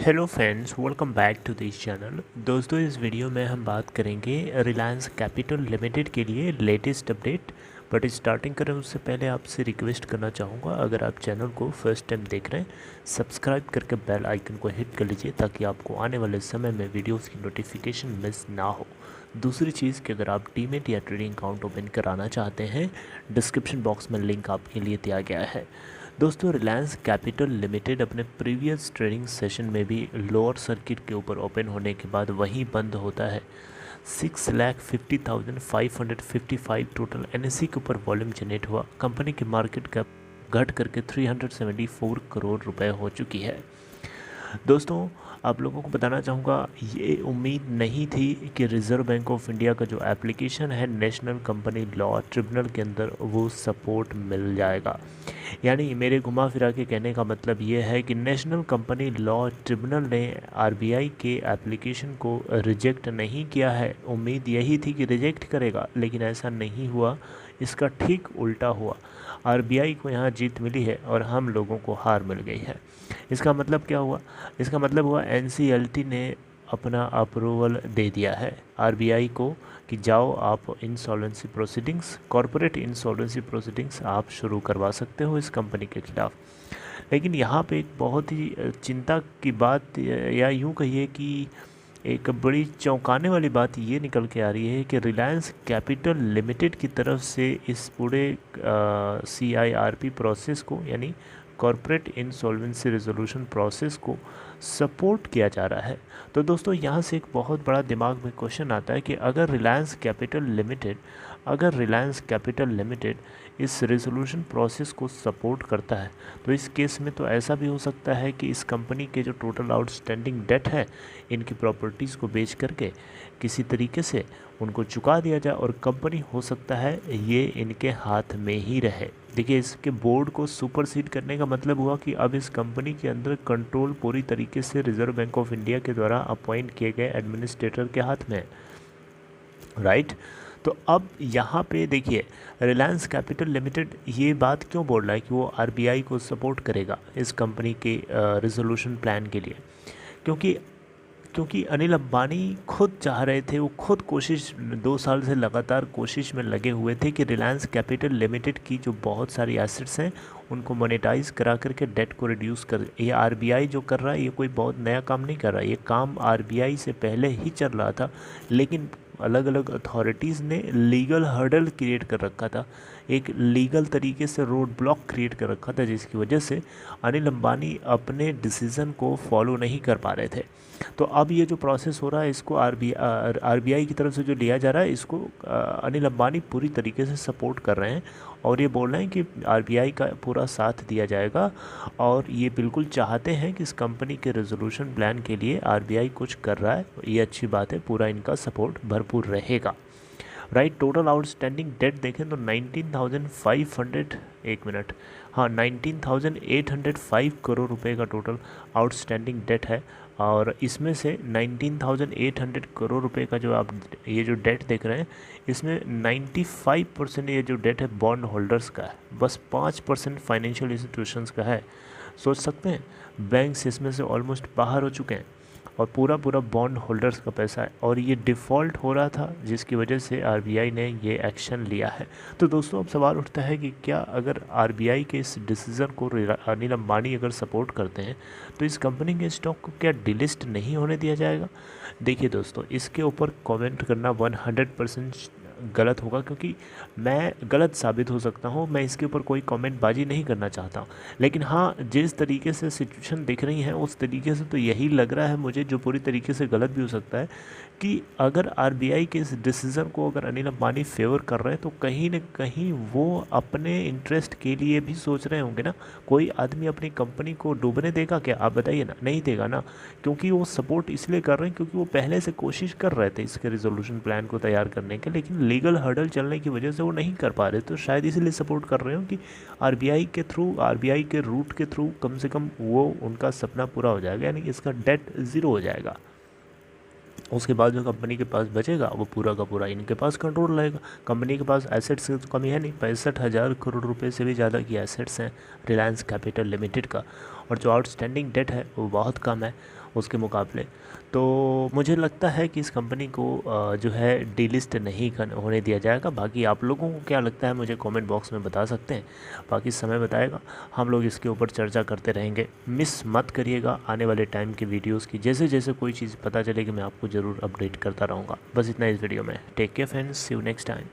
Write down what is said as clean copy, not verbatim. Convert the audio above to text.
Hello friends, welcome back to this channel. दोस्तों, इस video में हम बात करेंगे रिलायंस कैपिटल लिमिटेड के लिए लेटेस्ट अपडेट। बट स्टार्टिंग करें उससे पहले आपसे रिक्वेस्ट करना चाहूँगा, अगर आप चैनल को फर्स्ट टाइम देख रहे हैं, सब्सक्राइब करके बेल आइकन को हिट कर लीजिए ताकि आपको आने वाले समय में वीडियोस की नोटिफिकेशन मिस ना हो। दूसरी चीज़ कि अगर आप डीमैट या ट्रेडिंग अकाउंट ओपन कराना चाहते हैं, डिस्क्रिप्शन बॉक्स में लिंक आपके लिए दिया गया है। दोस्तों, रिलायंस कैपिटल लिमिटेड अपने प्रीवियस ट्रेडिंग सेशन में भी लोअर सर्किट के ऊपर ओपन होने के बाद वहीं बंद होता है। 6,50,555 टोटल एनएससी के ऊपर वॉल्यूम जनरेट हुआ। कंपनी की मार्केट कैप घट करके 374 करोड़ रुपए हो चुकी है। दोस्तों, आप लोगों को बताना चाहूँगा, ये उम्मीद नहीं थी कि रिज़र्व बैंक ऑफ इंडिया का जो एप्लीकेशन है नेशनल कंपनी लॉ ट्रिब्यूनल के अंदर वो सपोर्ट मिल जाएगा। यानी मेरे घुमा फिरा के कहने का मतलब ये है कि नेशनल कंपनी लॉ ट्रिब्यूनल ने आरबीआई के एप्लीकेशन को रिजेक्ट नहीं किया है। उम्मीद यही थी कि रिजेक्ट करेगा, लेकिन ऐसा नहीं हुआ। इसका ठीक उल्टा हुआ। आरबीआई को यहाँ जीत मिली है और हम लोगों को हार मिल गई है। इसका मतलब क्या हुआ? इसका मतलब हुआ एनसीएलटी ने अपना अप्रूवल दे दिया है आरबीआई को कि जाओ आप insolvency proceedings, corporate insolvency proceedings आप शुरू करवा सकते हो इस कंपनी के खिलाफ। लेकिन यहाँ पे एक बहुत ही चिंता की बात, या यूँ कहिए कि एक बड़ी चौंकाने वाली बात ये निकल के आ रही है कि रिलायंस कैपिटल लिमिटेड की तरफ से इस पूरे CIRP प्रोसेस को, यानी कॉरपोरेट इंसॉल्वेंसी रेजोल्यूशन प्रोसेस को सपोर्ट किया जा रहा है। तो दोस्तों, यहाँ से एक बहुत बड़ा दिमाग में क्वेश्चन आता है कि अगर रिलायंस कैपिटल लिमिटेड इस रेजोल्यूशन प्रोसेस को सपोर्ट करता है, तो इस केस में तो ऐसा भी हो सकता है कि इस कंपनी के जो टोटल आउटस्टैंडिंग डेट है, इनकी प्रॉपर्टीज़ को बेच करके किसी तरीके से उनको चुका दिया जाए और कंपनी हो सकता है ये इनके हाथ में ही रहे। देखिए, इसके बोर्ड को सुपरसीड करने का मतलब हुआ कि अब इस कंपनी के अंदर कंट्रोल पूरी तरीके से रिजर्व बैंक ऑफ इंडिया के द्वारा अपॉइंट किए गए एडमिनिस्ट्रेटर के हाथ में है, राइट। तो अब यहाँ पे देखिए, रिलायंस कैपिटल लिमिटेड ये बात क्यों बोल रहा है कि वो आरबीआई को सपोर्ट करेगा इस कंपनी के रिजोल्यूशन प्लान के लिए? क्योंकि अनिल अंबानी खुद चाह रहे थे, वो खुद 2 साल से लगातार कोशिश में लगे हुए थे कि रिलायंस कैपिटल लिमिटेड की जो बहुत सारी एसेट्स हैं उनको मोनेटाइज करा करके डेट को रिड्यूस कर। ये आरबीआई जो कर रहा है, ये कोई बहुत नया काम नहीं कर रहा है, ये काम आरबीआई से पहले ही चल रहा था, लेकिन अलग अलग अथॉरिटीज़ ने लीगल हर्डल क्रिएट कर रखा था, एक लीगल तरीके से रोड ब्लॉक क्रिएट कर रखा था, जिसकी वजह से अनिल अंबानी अपने डिसीज़न को फॉलो नहीं कर पा रहे थे। तो अब ये जो प्रोसेस हो रहा है, इसको आरबीआई की तरफ से जो लिया जा रहा है, इसको अनिल अंबानी पूरी तरीके से सपोर्ट कर रहे हैं और ये बोल रहे हैं कि आरबीआई का पूरा साथ दिया जाएगा और ये बिल्कुल चाहते हैं कि इस कंपनी के रेजोल्यूशन प्लान के लिए आरबीआई कुछ कर रहा है, ये अच्छी बात है, पूरा इनका सपोर्ट भरपूर रहेगा, राइट। टोटल आउटस्टैंडिंग डेट देखें तो 19,805 करोड़ रुपए का टोटल आउटस्टैंडिंग डेट है। और इसमें से 19,800 करोड़ रुपए का जो आप ये जो डेट देख रहे हैं, इसमें 95% ये जो डेट है बॉन्ड होल्डर्स का है, बस 5% फाइनेंशियल इंस्टीट्यूशंस का है। सोच सकते हैं, बैंक्स इसमें से ऑलमोस्ट बाहर हो चुके हैं और पूरा बॉन्ड होल्डर्स का पैसा है, और ये डिफ़ॉल्ट हो रहा था, जिसकी वजह से आरबीआई ने ये एक्शन लिया है। तो दोस्तों, अब सवाल उठता है कि क्या अगर आरबीआई के इस डिसीज़न को अनिल अंबानी अगर सपोर्ट करते हैं, तो इस कंपनी के स्टॉक को क्या डिलिस्ट नहीं होने दिया जाएगा? देखिए दोस्तों, इसके ऊपर कमेंट करना 100% गलत होगा, क्योंकि मैं गलत साबित हो सकता हूँ, मैं इसके ऊपर कोई कमेंट बाजी नहीं करना चाहता हूँ। लेकिन हाँ, जिस तरीके से सिचुएशन दिख रही है उस तरीके से तो यही लग रहा है मुझे, जो पूरी तरीके से गलत भी हो सकता है, कि अगर आरबीआई के इस डिसीज़न को अगर अनिल अंबानी फेवर कर रहे हैं, तो कहीं न कहीं वो अपने इंटरेस्ट के लिए भी सोच रहे होंगे ना। कोई आदमी अपनी कंपनी को डूबने देगा क्या? आप बताइए ना, नहीं देगा ना। क्योंकि वो सपोर्ट इसलिए कर रहे हैं क्योंकि वो पहले से कोशिश कर रहे थे इसके रिजोल्यूशन प्लान को तैयार करने के, लेकिन लीगल हर्डल चलने की वजह से वो नहीं कर पा रहे, तो शायद इसलिए सपोर्ट कर रहे हो कि आरबीआई के रूट के थ्रू कम से कम वो उनका सपना पूरा हो जाएगा, यानी इसका डेट ज़ीरो हो जाएगा। उसके बाद जो कंपनी के पास बचेगा वो पूरा का पूरा इनके पास कंट्रोल रहेगा। कंपनी के पास एसेट्स की तो कमी है नहीं, 65,000 करोड़ रुपए से भी ज़्यादा की एसेट्स हैं रिलायंस कैपिटल लिमिटेड का, और जो आउटस्टैंडिंग डेट है वो बहुत कम है। उसके मुकाबले। तो मुझे लगता है कि इस कंपनी को जो है डीलिस्ट नहीं होने दिया जाएगा। बाकी आप लोगों को क्या लगता है मुझे कमेंट बॉक्स में बता सकते हैं, बाकी समय बताएगा। हम लोग इसके ऊपर चर्चा करते रहेंगे। मिस मत करिएगा आने वाले टाइम की वीडियोस की, जैसे जैसे कोई चीज़ पता चलेगी मैं आपको ज़रूर अपडेट करता रहूँगा। बस इतना इस वीडियो में। Take care friends, see you next time.